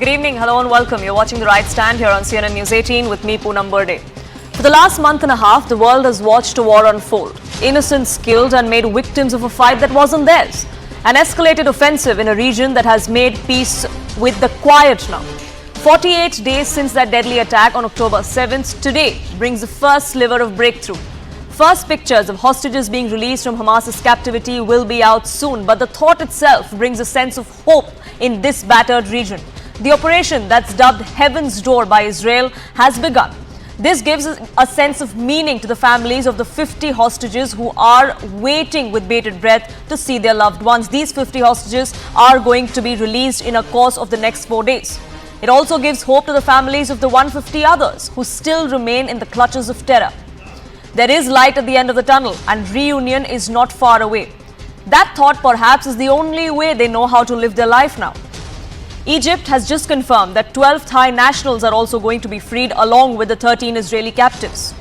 Good evening, hello and welcome. You're watching The Right Stand here on CNN News 18 with me, Poonam Burde. For the last month and a half, the world has watched a war unfold. Innocents killed and made victims of a fight that wasn't theirs. An escalated offensive in a region that has made peace with the quiet now. 48 days since that deadly attack on October 7th, today brings the first sliver of breakthrough. First pictures of hostages being released from Hamas's captivity will be out soon, but the thought itself brings a sense of hope in this battered region. The operation that's dubbed Heaven's Door by Israel has begun. This gives a sense of meaning to the families of the 50 hostages who are waiting with bated breath to see their loved ones. These 50 hostages are going to be released in a course of the next 4 days. It also gives hope to the families of the 150 others who still remain in the clutches of terror. There is light at the end of the tunnel and reunion is not far away. That thought perhaps is the only way they know how to live their life now. Egypt has just confirmed that 12 Thai nationals are also going to be freed along with the 13 Israeli captives.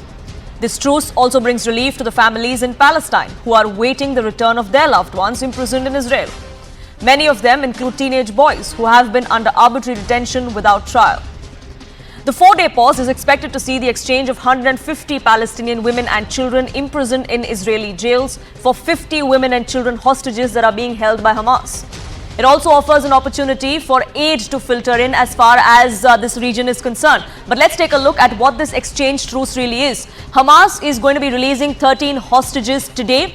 This truce also brings relief to the families in Palestine who are waiting the return of their loved ones imprisoned in Israel. Many of them include teenage boys who have been under arbitrary detention without trial. The 4-day pause is expected to see the exchange of 150 Palestinian women and children imprisoned in Israeli jails for 50 women and children hostages that are being held by Hamas. It also offers an opportunity for aid to filter in as far as this region is concerned. But let's take a look at what this exchange truce really is. Hamas is going to be releasing 13 hostages today.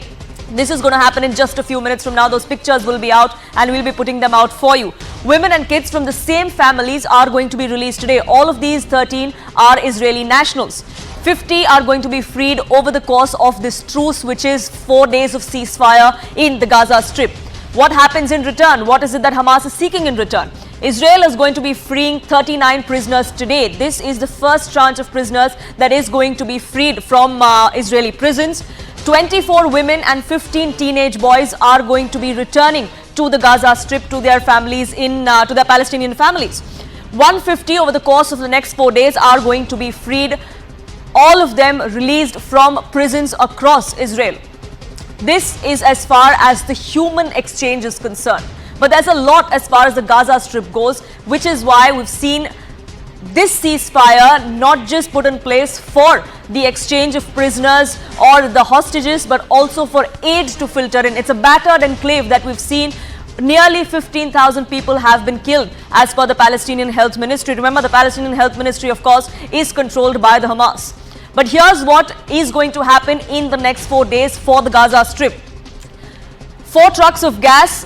This is going to happen in just a few minutes from now. Those pictures will be out and we'll be putting them out for you. Women and kids from the same families are going to be released today. All of these 13 are Israeli nationals. 50 are going to be freed over the course of this truce, which is 4 days of ceasefire in the Gaza Strip. What happens in return? What is it that Hamas is seeking in return? Israel is going to be freeing 39 prisoners today. This is the first tranche of prisoners that is going to be freed from Israeli prisons. 24 women and 15 teenage boys are going to be returning to the Gaza Strip to their families, to their Palestinian families. 150 over the course of the next 4 days are going to be freed. All of them released from prisons across Israel. This is as far as the human exchange is concerned. But there's a lot as far as the Gaza Strip goes, which is why we've seen this ceasefire not just put in place for the exchange of prisoners or the hostages, but also for aid to filter in. It's a battered enclave that we've seen. Nearly 15,000 people have been killed as per the Palestinian Health Ministry. Remember, the Palestinian Health Ministry, of course, is controlled by the Hamas. But here's what is going to happen in the next 4 days for the Gaza Strip. 4 trucks of gas,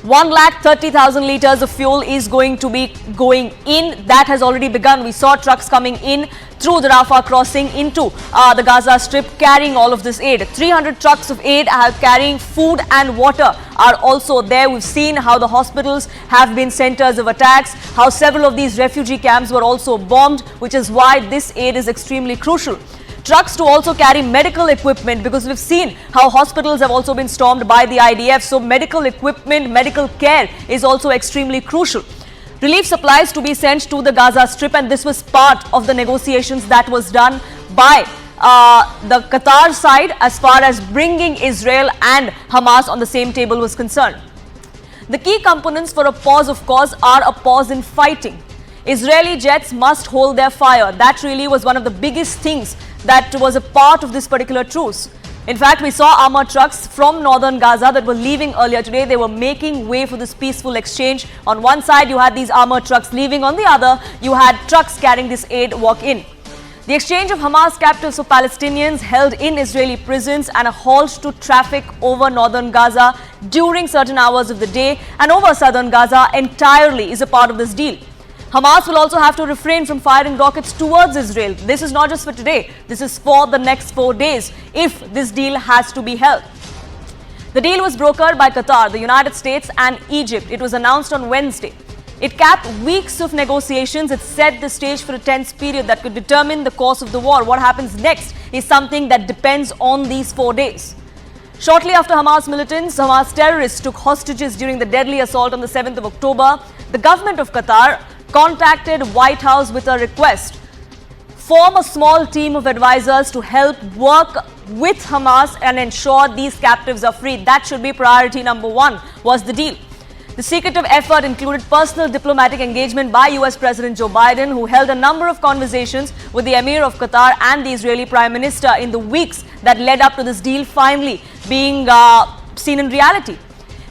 130,000 litres of fuel is going to be going in. That has already begun. We saw trucks coming in through the Rafah crossing into the Gaza Strip carrying all of this aid. 300 trucks of aid carrying food and water are also there. We've seen how the hospitals have been centers of attacks, how several of these refugee camps were also bombed, which is why this aid is extremely crucial. Trucks to also carry medical equipment, because we've seen how hospitals have also been stormed by the IDF. So medical equipment, medical care is also extremely crucial. Relief supplies to be sent to the Gaza Strip, and this was part of the negotiations that was done by the Qatar side as far as bringing Israel and Hamas on the same table was concerned. The key components for a pause, of course, are a pause in fighting. Israeli jets must hold their fire. That really was one of the biggest things that was a part of this particular truce. In fact, we saw armored trucks from northern Gaza that were leaving earlier today. They were making way for this peaceful exchange. On one side, you had these armored trucks leaving. On the other, you had trucks carrying this aid walk in. The exchange of Hamas captives for Palestinians held in Israeli prisons and a halt to traffic over northern Gaza during certain hours of the day and over southern Gaza entirely is a part of this deal. Hamas will also have to refrain from firing rockets towards Israel. This is not just for today. This is for the next 4 days if this deal has to be held. The deal was brokered by Qatar, the United States and Egypt. It was announced on Wednesday. It capped weeks of negotiations. It set the stage for a tense period that could determine the course of the war. What happens next is something that depends on these 4 days. Shortly after Hamas militants, Hamas terrorists took hostages during the deadly assault on the 7th of October, the government of Qatar contacted White House with a request. Form a small team of advisors to help work with Hamas and ensure these captives are freed. That should be priority number 1, was the deal. The secretive effort included personal diplomatic engagement by US President Joe Biden, who held a number of conversations with the Emir of Qatar and the Israeli Prime Minister in the weeks that led up to this deal finally being seen in reality.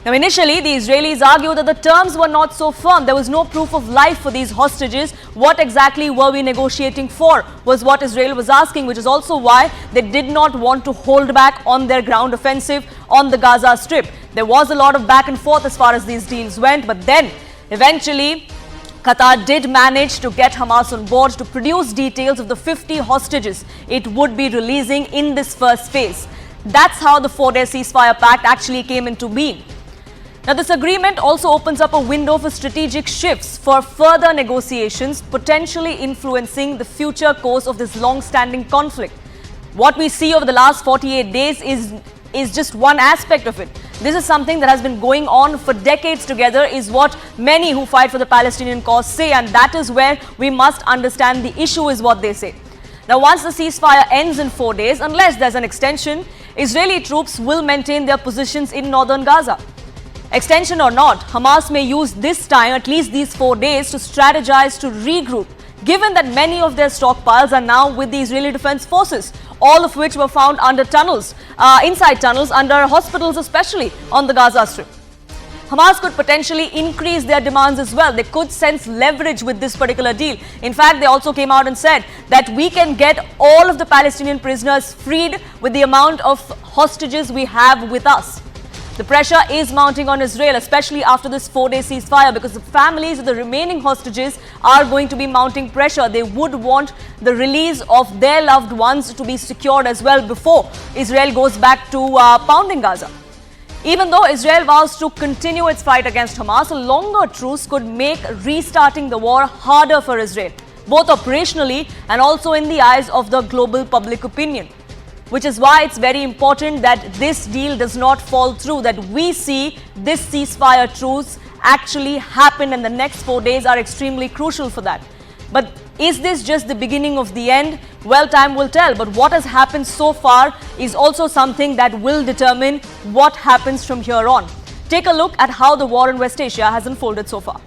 Now, initially, the Israelis argued that the terms were not so firm. There was no proof of life for these hostages. What exactly were we negotiating for was what Israel was asking, which is also why they did not want to hold back on their ground offensive on the Gaza Strip. There was a lot of back and forth as far as these deals went, but then eventually Qatar did manage to get Hamas on board to produce details of the 50 hostages it would be releasing in this first phase. That's how the 4-day ceasefire pact actually came into being. Now, this agreement also opens up a window for strategic shifts for further negotiations, potentially influencing the future course of this long-standing conflict. What we see over the last 48 days is just one aspect of it. This is something that has been going on for decades together, is what many who fight for the Palestinian cause say, and that is where we must understand the issue is what they say. Now, once the ceasefire ends in 4 days, unless there's an extension, Israeli troops will maintain their positions in northern Gaza. Extension or not, Hamas may use this time, at least these 4 days, to strategize to regroup, given that many of their stockpiles are now with the Israeli Defense Forces, all of which were found under tunnels, inside tunnels, under hospitals especially on the Gaza Strip. Hamas could potentially increase their demands as well. They could sense leverage with this particular deal. In fact, they also came out and said that we can get all of the Palestinian prisoners freed with the amount of hostages we have with us. The pressure is mounting on Israel, especially after this 4-day ceasefire, because the families of the remaining hostages are going to be mounting pressure. They would want the release of their loved ones to be secured as well before Israel goes back to pounding Gaza. Even though Israel vows to continue its fight against Hamas, a longer truce could make restarting the war harder for Israel, both operationally and also in the eyes of the global public opinion. Which is why it's very important that this deal does not fall through, that we see this ceasefire truce actually happen, and the next 4 days are extremely crucial for that. But is this just the beginning of the end? Well, time will tell. But what has happened so far is also something that will determine what happens from here on. Take a look at how the war in West Asia has unfolded so far.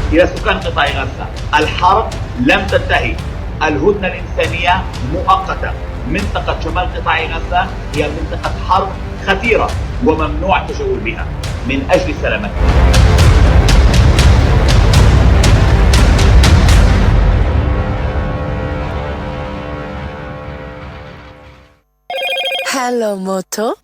إلى سكان قطاع غزة، الحرب لم تنتهي، الهدنة الإنسانية مؤقتة. منطقة شمال قطاع غزة هي منطقة حرب خطيرة وممنوع التجول بها من أجل سلامتها. Hello, Moto.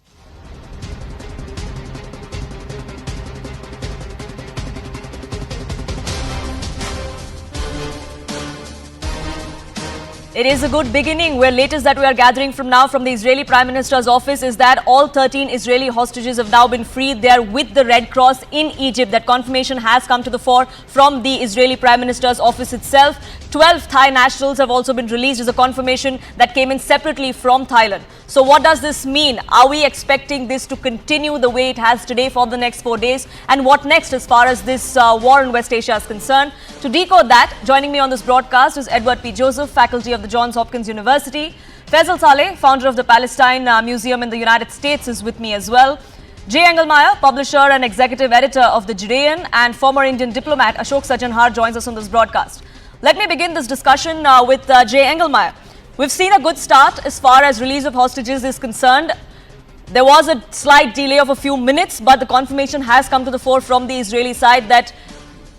It is a good beginning, where latest that we are gathering from now from the Israeli Prime Minister's office is that all 13 Israeli hostages have now been freed. They are with the Red Cross in Egypt. That confirmation has come to the fore from the Israeli Prime Minister's office itself. 12 Thai nationals have also been released, is a confirmation that came in separately from Thailand. So what does this mean? Are we expecting this to continue the way it has today for the next 4 days? And what next as far as this war in West Asia is concerned? To decode that, joining me on this broadcast is Edward P. Joseph, faculty of the Johns Hopkins University. Faisal Saleh, founder of the Palestine Museum in the United States, is with me as well. Jay Engelmeyer, publisher and executive editor of The Judean, and former Indian diplomat Ashok Sajjanhar joins us on this broadcast. Let me begin this discussion with Jay Engelmeyer. We've seen a good start as far as release of hostages is concerned. There was a slight delay of a few minutes, but the confirmation has come to the fore from the Israeli side that,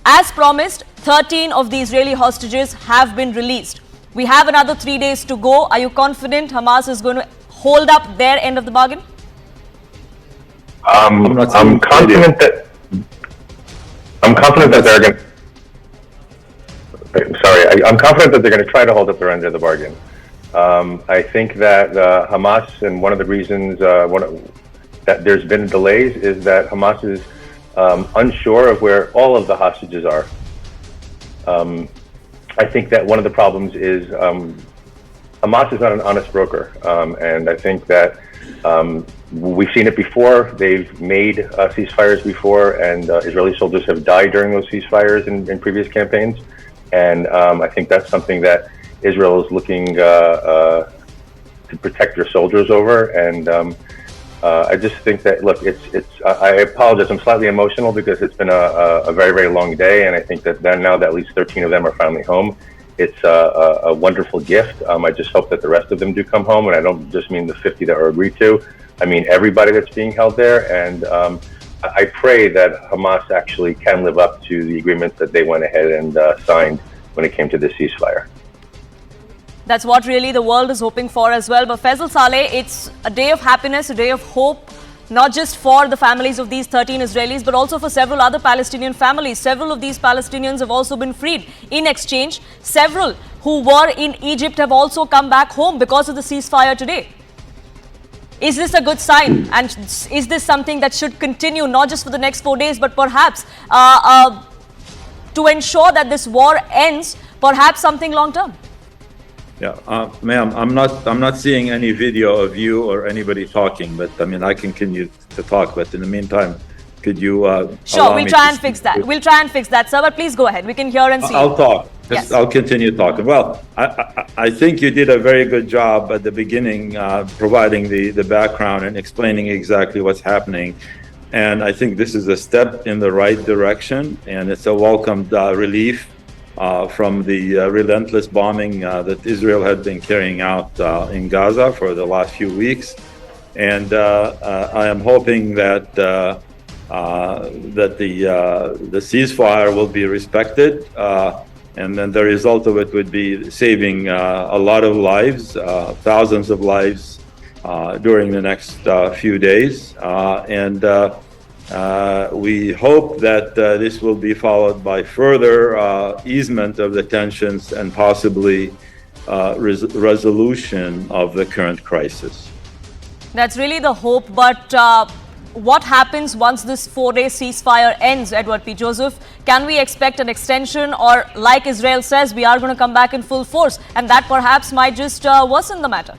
as promised, 13 of the Israeli hostages have been released. We have another 3 days to go. Are you confident Hamas is going to hold up their end of the bargain? I'm confident that I'm confident that they're going. I'm confident that they're going to try to hold up their end of the bargain. I think that Hamas, and one of the reasons that there's been delays is that Hamas is unsure of where all of the hostages are. I think that one of the problems is Hamas is not an honest broker, and I think that we've seen it before. They've made ceasefires before, and Israeli soldiers have died during those ceasefires in previous campaigns. And I think that's something that Israel is looking to protect their soldiers over. And I just think that, look, I apologize, I'm slightly emotional because it's been a very, very long day. And I think that now that at least 13 of them are finally home, it's a wonderful gift. I just hope that the rest of them do come home. And I don't just mean the 50 that were agreed to. I mean everybody that's being held there. And I pray that Hamas actually can live up to the agreements that they went ahead and signed when it came to the ceasefire. That's what really the world is hoping for as well. But Faisal Saleh, it's a day of happiness, a day of hope, not just for the families of these 13 Israelis, but also for several other Palestinian families. Several of these Palestinians have also been freed in exchange. Several who were in Egypt have also come back home because of the ceasefire today. Is this a good sign? And is this something that should continue, not just for the next 4 days, but perhaps to ensure that this war ends, perhaps something long term? Yeah, ma'am, I'm not seeing any video of you or anybody talking, but I mean, I can continue to talk, but in the meantime, could you Sure, we'll try and fix that. We'll try and fix that, sir, but please go ahead. We can hear and see. I'll talk. Yes. I'll continue talking. Well, I think you did a very good job at the beginning, providing the background and explaining exactly what's happening. And I think this is a step in the right direction, and it's a welcomed relief from the relentless bombing that Israel had been carrying out in Gaza for the last few weeks. And I am hoping that the ceasefire will be respected, and then the result of it would be saving a lot of lives, thousands of lives during the next few days. And we hope that this will be followed by further easement of the tensions and possibly resolution of the current crisis. That's really the hope, but what happens once this 4-day ceasefire ends, Edward P. Joseph? Can we expect an extension, or like Israel says, we are going to come back in full force, and that perhaps might just worsen the matter?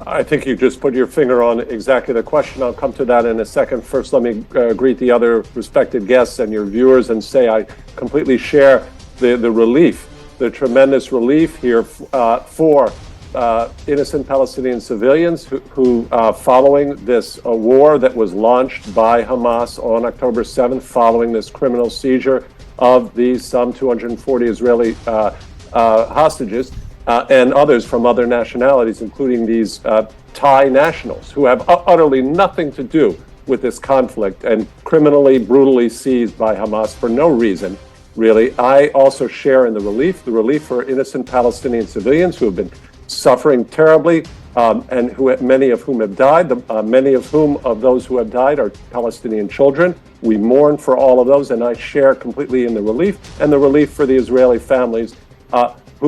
I think you just put your finger on exactly the question. I'll come to that in a second. First, let me greet the other respected guests and your viewers and say I completely share the relief, the tremendous relief here for innocent Palestinian civilians who following this war that was launched by Hamas on October 7th, following this criminal seizure of these some 240 Israeli hostages, and others from other nationalities, including these Thai nationals who have utterly nothing to do with this conflict and criminally, brutally seized by Hamas for no reason, really. I also share in the relief for innocent Palestinian civilians who have been suffering terribly, and many of whom have died. Many of those who have died are Palestinian children. We mourn for all of those, and I share completely in the relief, and the relief for the Israeli families,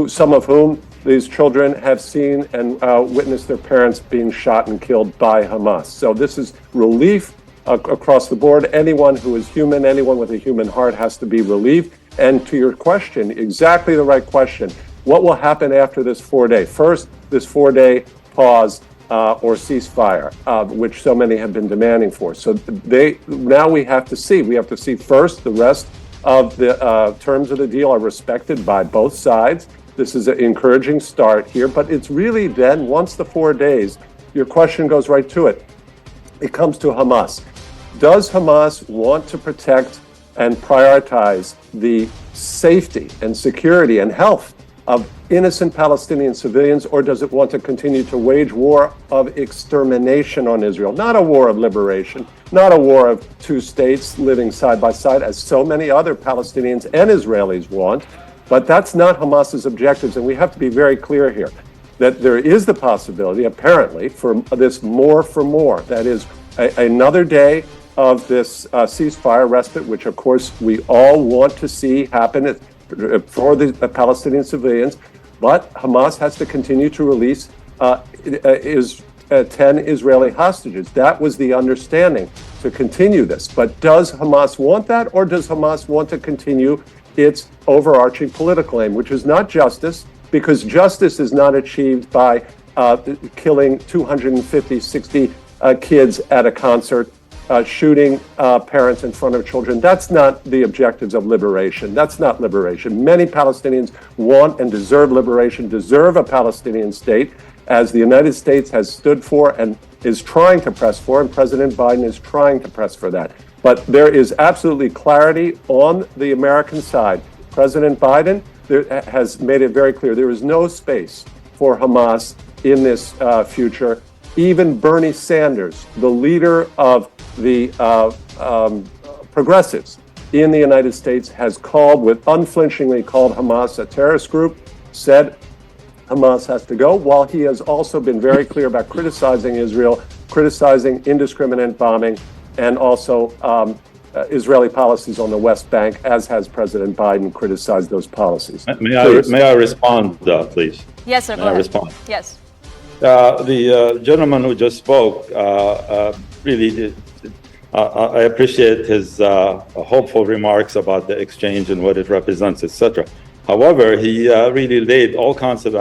some of whom these children have seen and witnessed their parents being shot and killed by Hamas. So this is relief across the board. Anyone who is human, anyone with a human heart has to be relieved. And to your question, exactly the right question, what will happen after this 4-day? First, this 4-day pause or ceasefire, which so many have been demanding for. So now we have to see first the rest of the terms of the deal are respected by both sides. This is an encouraging start here, but it's really then, once the 4 days, your question goes right to it. It comes to Hamas. Does Hamas want to protect and prioritize the safety and security and health of innocent Palestinian civilians, or does it want to continue to wage war of extermination on Israel? Not a war of liberation, not a war of two states living side by side, as so many other Palestinians and Israelis want. But that's not Hamas's objectives, and we have to be very clear here that there is the possibility, apparently, for this more for more. That is, another day of this ceasefire respite, which of course we all want to see happen for the Palestinian civilians, but Hamas has to continue to release 10 Israeli hostages. That was the understanding, to continue this. But does Hamas want that, or does Hamas want to continue its overarching political aim, which is not justice, because justice is not achieved by killing 250, 60 kids at a concert, shooting parents in front of children. That's not the objectives of liberation. That's not liberation. Many Palestinians want and deserve liberation, deserve a Palestinian state, as the United States has stood for and is trying to press for, and President Biden is trying to press for that. But there is absolutely clarity on the American side. President Biden has made it very clear there is no space for Hamas in this future. Even Bernie Sanders, the leader of the progressives in the United States, has unflinchingly called Hamas a terrorist group, said Hamas has to go, while he has also been very clear about criticizing Israel, criticizing indiscriminate bombing, and also Israeli policies on the West Bank, as has President Biden criticized those policies. May I respond, please? Yes, sir. May I respond? Yes. The gentleman who just spoke really did. I appreciate his hopeful remarks about the exchange and what it represents, etc. However, he really laid all kinds of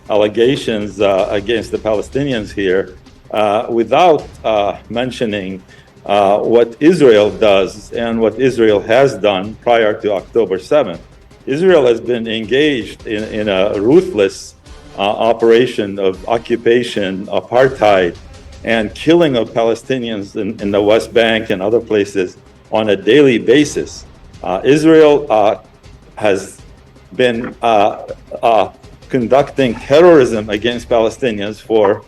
allegations against the Palestinians here without mentioning what Israel does and what Israel has done prior to October 7th. Israel has been engaged in a ruthless operation of occupation, apartheid, and killing of Palestinians in the West Bank and other places on a daily basis. Israel has been conducting terrorism against Palestinians for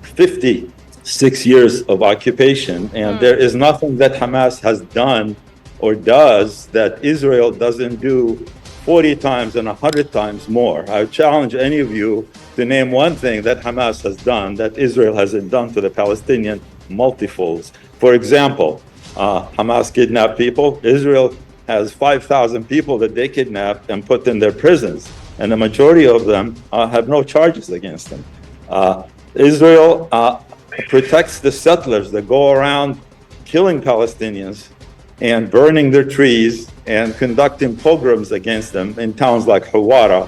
56 years of occupation, and there is nothing that Hamas has done or does that Israel doesn't do 40 times and 100 times more. I challenge any of you to name one thing that Hamas has done that Israel hasn't done to the Palestinian multifolds. For example, Hamas kidnapped people. Israel has 5,000 people that they kidnapped and put in their prisons, and the majority of them have no charges against them. Israel protects the settlers that go around killing Palestinians and burning their trees and conducting pogroms against them in towns like Hawara.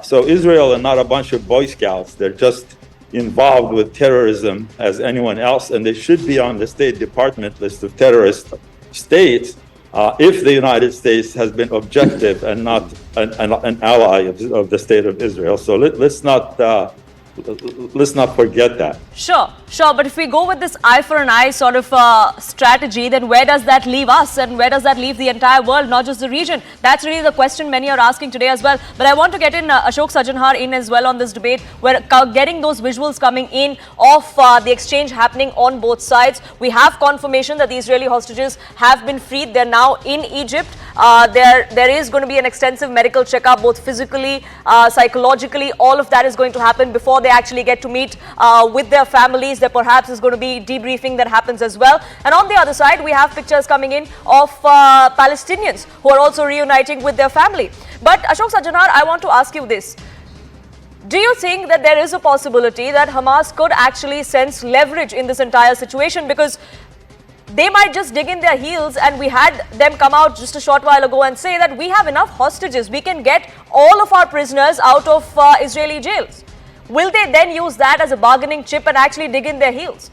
So Israel are not a bunch of Boy Scouts. They're just involved with terrorism as anyone else, and they should be on the State Department list of terrorist states if the United States has been objective and not an ally of the State of Israel. So let's not forget that. Sure. But if we go with this eye for an eye sort of strategy, then where does that leave us, and where does that leave the entire world, not just the region? That's really the question many are asking today as well. But I want to get in Ashok Sajjanhar in as well on this debate. We're getting those visuals coming in of the exchange happening on both sides. We have confirmation that the Israeli hostages have been freed. They're now in Egypt. There is going to be an extensive medical checkup, both physically, psychologically. All of that is going to happen before they actually get to meet with their families. There perhaps is going to be debriefing that happens as well. And on the other side, we have pictures coming in of Palestinians who are also reuniting with their family. But Ashok Sajjanhar, I want to ask you this. Do you think that there is a possibility that Hamas could actually sense leverage in this entire situation? Because they might just dig in their heels, and we had them come out just a short while ago and say that we have enough hostages. We can get all of our prisoners out of Israeli jails. Will they then use that as a bargaining chip and actually dig in their heels?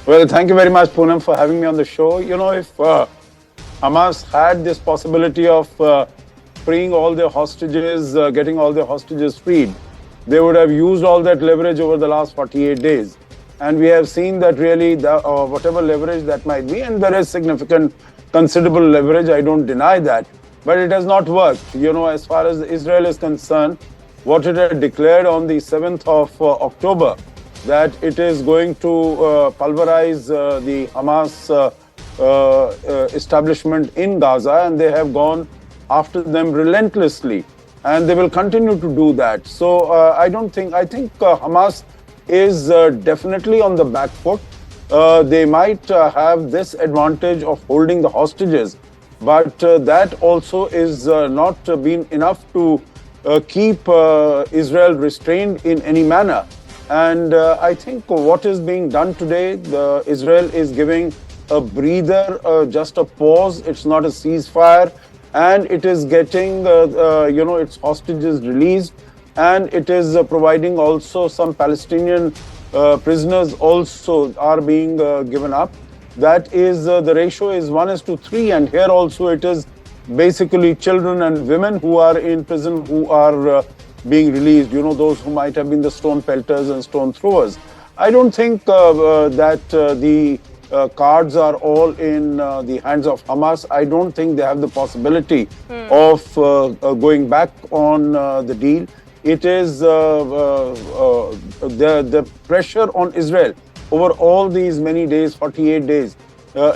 Well, thank you very much, Poonam, for having me on the show. You know, if Hamas had this possibility of freeing all their hostages, getting all their hostages freed, they would have used all that leverage over the last 48 days. And we have seen that really, whatever leverage that might be, and there is significant, considerable leverage, I don't deny that, but it has not worked. You know, as far as Israel is concerned, what it had declared on the 7th of October, that it is going to pulverize the Hamas establishment in Gaza, and they have gone after them relentlessly, and they will continue to do that. So I think Hamas is definitely on the back foot. they might have this advantage of holding the hostages, but that also is not been enough to keep Israel restrained in any manner. And I think what is being done today, Israel is giving a breather, just a pause. It's not a ceasefire, and it is getting, its hostages released, and it is providing also some Palestinian prisoners also are being given up. That is, the ratio is 1:3, and here also it is basically children and women who are in prison who are being released, those who might have been the stone pelters and stone throwers. I don't think that the cards are all in the hands of Hamas. I don't think they have the possibility of going back on the deal. It is the pressure on Israel over all these many days, 48 days.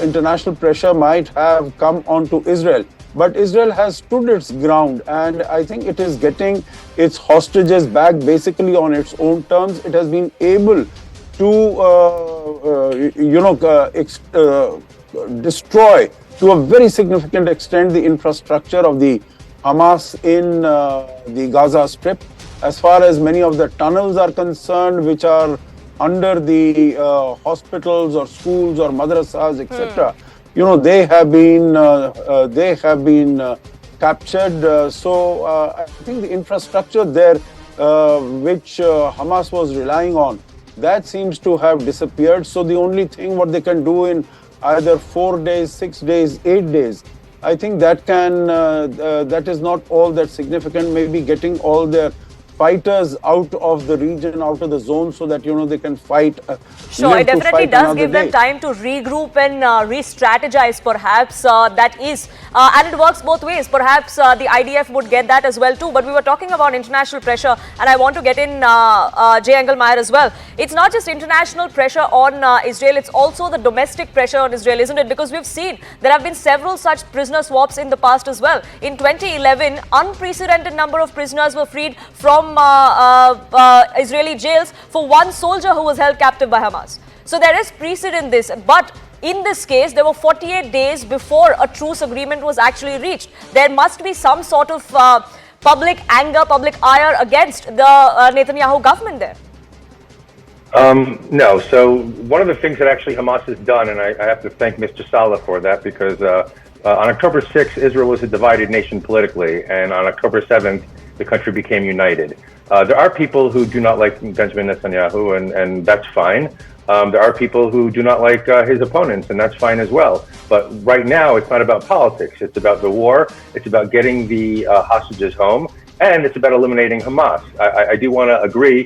International pressure might have come onto Israel. But Israel has stood its ground, and I think it is getting its hostages back basically on its own terms. It has been able to, destroy to a very significant extent the infrastructure of the Hamas in the Gaza Strip. As far as many of the tunnels are concerned, which are under the hospitals or schools or madrasas, etc. They have been captured. So I think the infrastructure there, which Hamas was relying on, that seems to have disappeared. So the only thing what they can do in either 4 days, 6 days, 8 days, I think that that is not all that significant. Maybe getting all their fighters out of the region, out of the zone, so that they can fight. Sure, it definitely does give them time to regroup and re-strategize, perhaps. That is, and it works both ways. Perhaps the IDF would get that as well too. But we were talking about international pressure, and I want to get in Jay Engelmeyer as well. It's not just international pressure on Israel; it's also the domestic pressure on Israel, isn't it? Because we've seen there have been several such prisoner swaps in the past as well. In 2011, unprecedented number of prisoners were freed from Israeli jails for one soldier who was held captive by Hamas. So there is precedent this, but in this case, there were 48 days before a truce agreement was actually reached. There must be some sort of public anger, public ire against the Netanyahu government there. No. So one of the things that actually Hamas has done, and I have to thank Mr. Saleh for that, because on October 6th, Israel was a divided nation politically, and on October 7th, the country became united. There are people who do not like Benjamin Netanyahu, and that's fine. There are people who do not like his opponents, and that's fine as well. But right now, it's not about politics. It's about the war. It's about getting the hostages home, and it's about eliminating Hamas. I do want to agree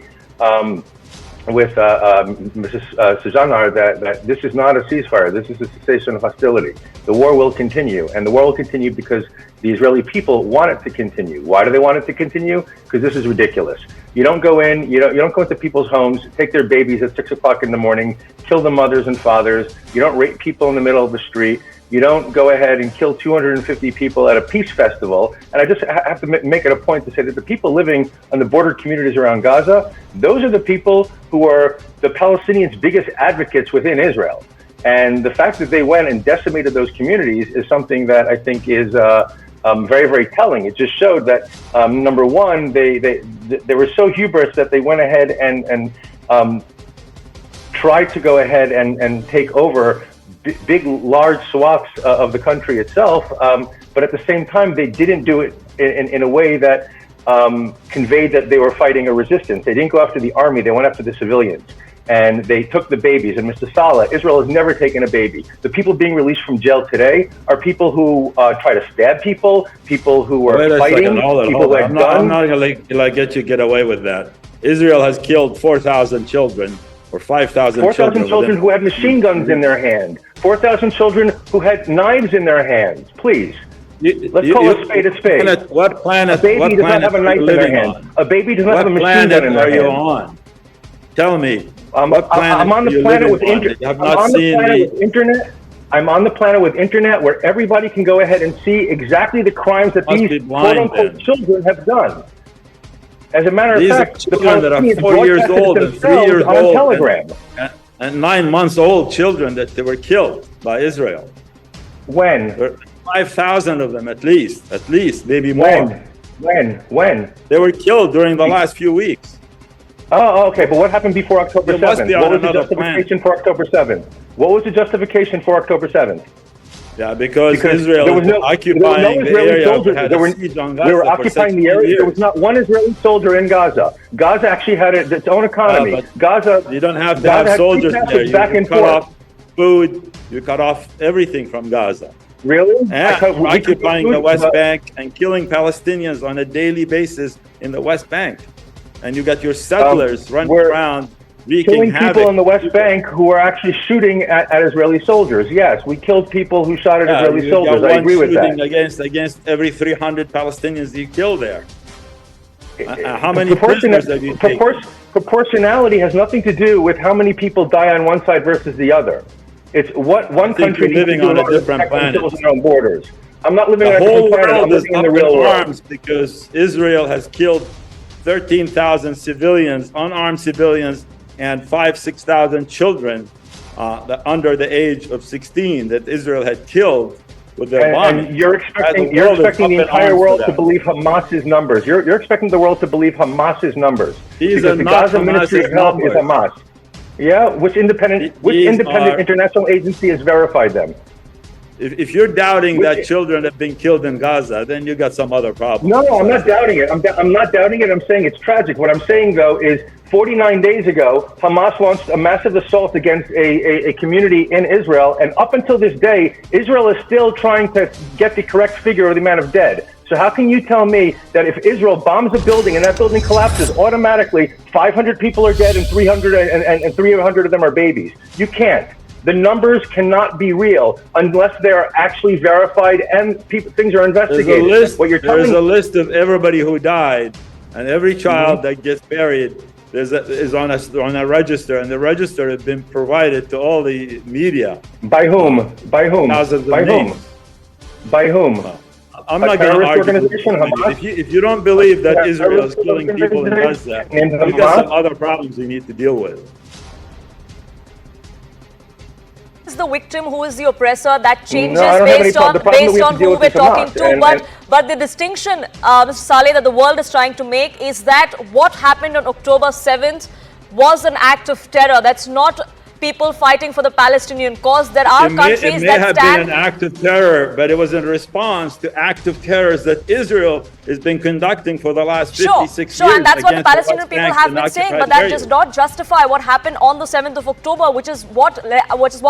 with Mrs. Sujanar that this is not a ceasefire. This is a cessation of hostility. The war will continue, and the war will continue because the Israeli people want it to continue. Why do they want it to continue? Because this is ridiculous. You don't go in, you don't go into people's homes, take their babies at 6 o'clock in the morning, kill the mothers and fathers. You don't rape people in the middle of the street. You don't go ahead and kill 250 people at a peace festival. And I just have to make it a point to say that the people living on the border communities around Gaza, those are the people who are the Palestinians' biggest advocates within Israel. And the fact that they went and decimated those communities is something that I think is very, very telling. It just showed that, number one, they were so hubris that they went ahead and tried to go ahead and take over big, large swaths of the country itself. But at the same time, they didn't do it in a way that conveyed that they were fighting a resistance. They didn't go after the army. They went after the civilians. And they took the babies. And Mr. Saleh, Israel has never taken a baby. The people being released from jail today are people who try to stab people, people who are fighting, people who have guns. I'm not going to get away with that. Israel has killed 4,000 children or 5,000 children. 4,000 children who had machine guns in their hand. 4,000 children who had knives in their hands. Please. Let's call a spade a spade. What planet? A baby does not have a knife in their hand. A baby does not have a machine gun in their hand. What planet are you on? Tell me. I'm on the planet with internet. I'm on the planet with internet where everybody can go ahead and see exactly the crimes that these quote-unquote children have done. As a matter of fact, the children that are 4 years old and 3 years old old Telegram. and 9-month-old children that they were killed by Israel. When? There were 5,000 of them at least, maybe more. When? They were killed during the last few weeks. Oh, okay. But what happened before October 7th? There must be What was the another justification for October 7th? What was the justification for October 7th? Yeah, because Israel there was was occupying the area. They were occupying the area. There was not one Israeli soldier in Gaza. Gaza actually had its own economy. Gaza. You don't have to have soldiers there. You cut off food. You cut off everything from Gaza. Really? And occupying the West Bank and killing Palestinians on a daily basis in the West Bank. And you got your settlers running around wreaking killing havoc. People in the West Bank who are actually shooting at Israeli soldiers. Yes, we killed people who shot at Israeli soldiers. I agree with that. Against every 300 Palestinians you kill there. How many prisoners have you taken? Proportionality has nothing to do with how many people die on one side versus the other. It's what one country needs to do on a different planet. Their own borders. I'm not living on a different planet. I'm living in the real world. Because Israel has killed 13,000 civilians, unarmed civilians, and 6,000 children under the age of 16 that Israel had killed with their bombing. And you're expecting the entire world to believe Hamas's numbers. You're expecting the world to believe Hamas's numbers. These are the not Gaza Ministry of Health is Hamas. Yeah, which independent international agency has verified them? If you're doubting that children have been killed in Gaza, then you got some other problem. No, I'm not doubting it. I'm not doubting it. I'm saying it's tragic. What I'm saying, though, is 49 days ago, Hamas launched a massive assault against a community in Israel. And up until this day, Israel is still trying to get the correct figure of the amount of dead. So how can you tell me that if Israel bombs a building and that building collapses, automatically 500 people are dead and 300 of them are babies? You can't. The numbers cannot be real unless they are actually verified and things are investigated. There's a list of everybody who died, and every child that gets buried is on a register, and the register has been provided to all the media. By whom? By whom? Thousands of By names. Whom? By whom? I'm not going to argue. If you don't believe that Israel is killing people in Gaza, you got some other problems you need to deal with. Is the victim, who is the oppressor? That changes based on who we're talking to. But the distinction, Mr. Saleh, that the world is trying to make is that what happened on October 7th was an act of terror. That's not people fighting for the Palestinian cause. There are countries that stand... It may have been an act of terror, but it was in response to act of terrors that Israel has been conducting for the last 56 years. Sure, and that's what the Palestinian people have been saying, but that does not justify what happened on the 7th of October, which is what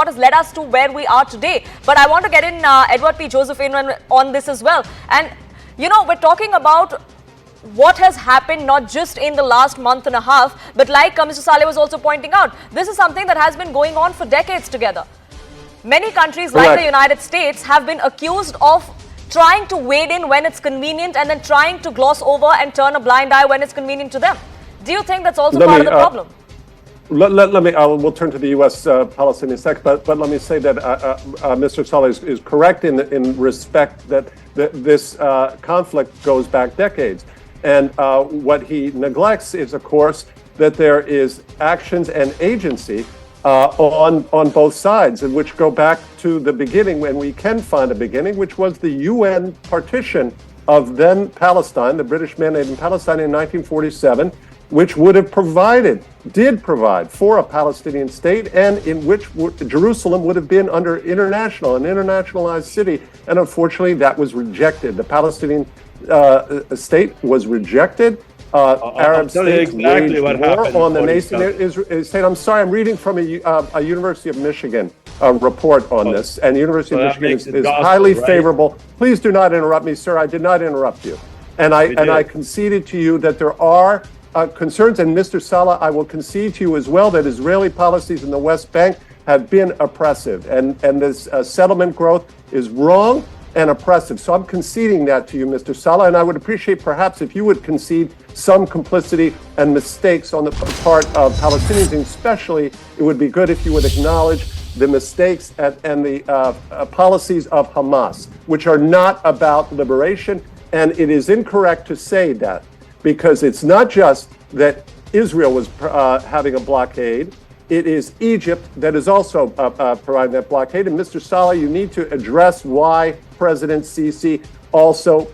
has led us to where we are today. But I want to get in Edward P. Joseph in on this as well. And, you know, we're talking about what has happened not just in the last month and a half, but like Mr. Saleh was also pointing out, this is something that has been going on for decades together. Many countries like the United States have been accused of trying to wade in when it's convenient and then trying to gloss over and turn a blind eye when it's convenient to them. Do you think that's also part of the problem? We'll turn to the U.S. policy in a sec, but let me say that Mr. Saleh is correct in respect that this conflict goes back decades. And what he neglects is, of course, that there is actions and agency on both sides, and which go back to the beginning, when we can find a beginning, which was the UN partition of then Palestine, the British mandate in Palestine in 1947, which did provide for a Palestinian state, and in which Jerusalem would have been under an internationalized city. And unfortunately, that was rejected. The Palestinian state was rejected. Arab states waged war on the nation state. I'm sorry, I'm reading from a University of Michigan report on this, and the University of Michigan is highly favorable. Please do not interrupt me, sir. I did not interrupt you, and I conceded to you that there are concerns, and Mr. Saleh, I will concede to you as well that Israeli policies in the West Bank have been oppressive, and this settlement growth is wrong and oppressive. So I'm conceding that to you, Mr. Saleh, and I would appreciate perhaps if you would concede some complicity and mistakes on the part of Palestinians, and especially it would be good if you would acknowledge the mistakes and the policies of Hamas, which are not about liberation. And it is incorrect to say that, because it's not just that Israel was having a blockade. it is Egypt that is also providing that blockade. And Mr. Saleh, you need to address why President Sisi also,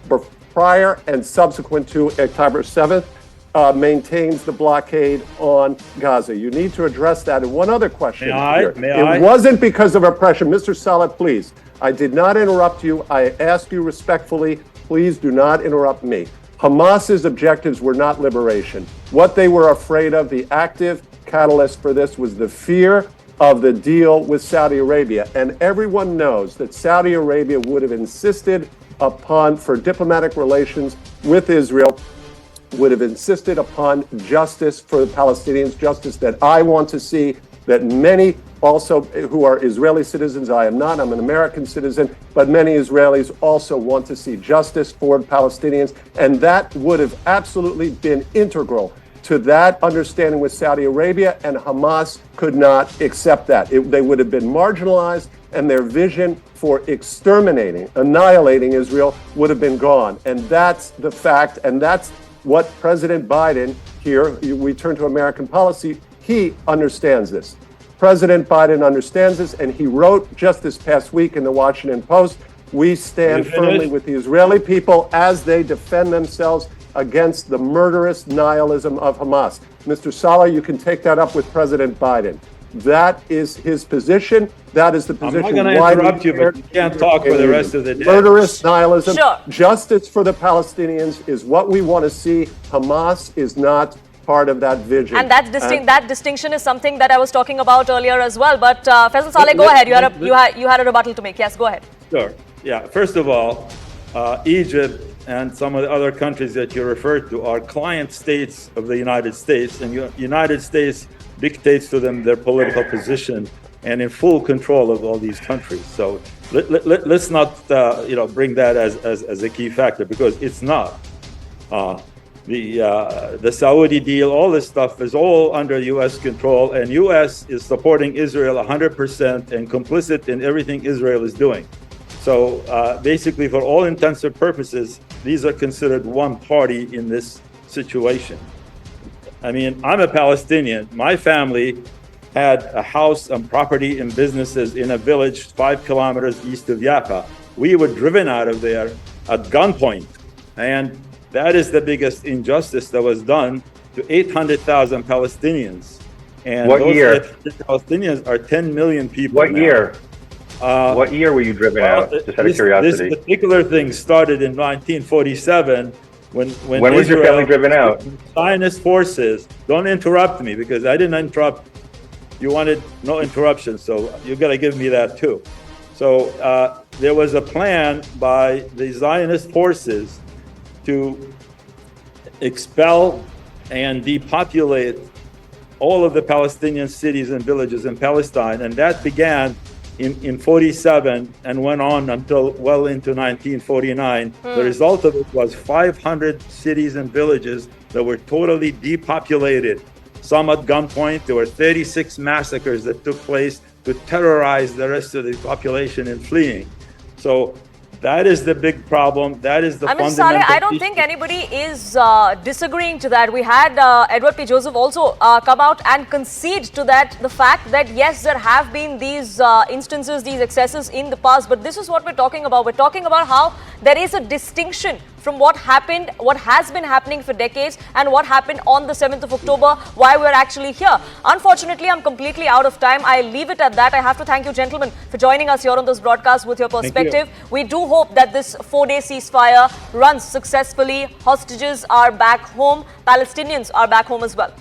prior and subsequent to October 7th, maintains the blockade on Gaza. You need to address that. And one other question here. It wasn't because of oppression. Mr. Saleh, please, I did not interrupt you. I ask you respectfully, please do not interrupt me. Hamas's objectives were not liberation. What they were afraid of, the active catalyst for this, was the fear of the deal with Saudi Arabia. And everyone knows that Saudi Arabia would have insisted upon, for diplomatic relations with Israel, would have insisted upon justice for the Palestinians, justice that I want to see, that many also who are Israeli citizens, I am not, I'm an American citizen, but many Israelis also want to see justice for Palestinians. And that would have absolutely been integral to that understanding with Saudi Arabia, and Hamas could not accept that. They would have been marginalized, and their vision for exterminating, annihilating Israel would have been gone. And that's the fact, and that's what President Biden here, we turn to American policy, he understands this. President Biden understands this, and he wrote just this past week in the Washington Post, we stand firmly with the Israeli people as they defend themselves against the murderous nihilism of Hamas. Mr. Saleh, you can take that up with President Biden. That is his position. That is the position. I'm not going to interrupt you, but you can't talk for the rest of the day. Murderous nihilism. Sure. Justice for the Palestinians is what we want to see. Hamas is not part of that vision. And that distinction is something that I was talking about earlier as well. But Faisal Saleh, go ahead. You had a rebuttal to make. Yes, go ahead. Sure. Yeah. First of all, Egypt and some of the other countries that you referred to are client states of the United States, and the United States dictates to them their political position and in full control of all these countries. So let's not bring that as a key factor, because it's not. The Saudi deal, all this stuff is all under U.S. control, and U.S. is supporting Israel 100% and complicit in everything Israel is doing. So basically, for all intents and purposes, these are considered one party in this situation. I mean, I'm a Palestinian. My family had a house and property and businesses in a village 5 kilometers east of Jaffa. We were driven out of there at gunpoint. And that is the biggest injustice that was done to 800,000 Palestinians. And what those year? Palestinians are 10 million people. What now. year? What year were you driven out? Just out of curiosity. This particular thing started in 1947 when was your family driven out? Zionist forces. Don't interrupt me, because I didn't interrupt. You wanted no interruption, so you got to give me that too. So there was a plan by the Zionist forces to expel and depopulate all of the Palestinian cities and villages in Palestine, and that began in 47 and went on until well into 1949. The result of it was 500 cities and villages that were totally depopulated, some at gunpoint. There were 36 massacres that took place to terrorize the rest of the population in fleeing. So that is the big problem. That is the fundamental Saleh, I don't issue. think anybody is disagreeing to that. We had Edward P. Joseph also come out and concede to that, the fact that yes, there have been these instances, these excesses in the past, but this is what we're talking about. We're talking about how there is a distinction from what happened, what has been happening for decades, and what happened on the 7th of October, why we're actually here. Unfortunately, I'm completely out of time. I leave it at that. I have to thank you, gentlemen, for joining us here on this broadcast with your perspective. We do hope that this 4-day ceasefire runs successfully. Hostages are back home. Palestinians are back home as well.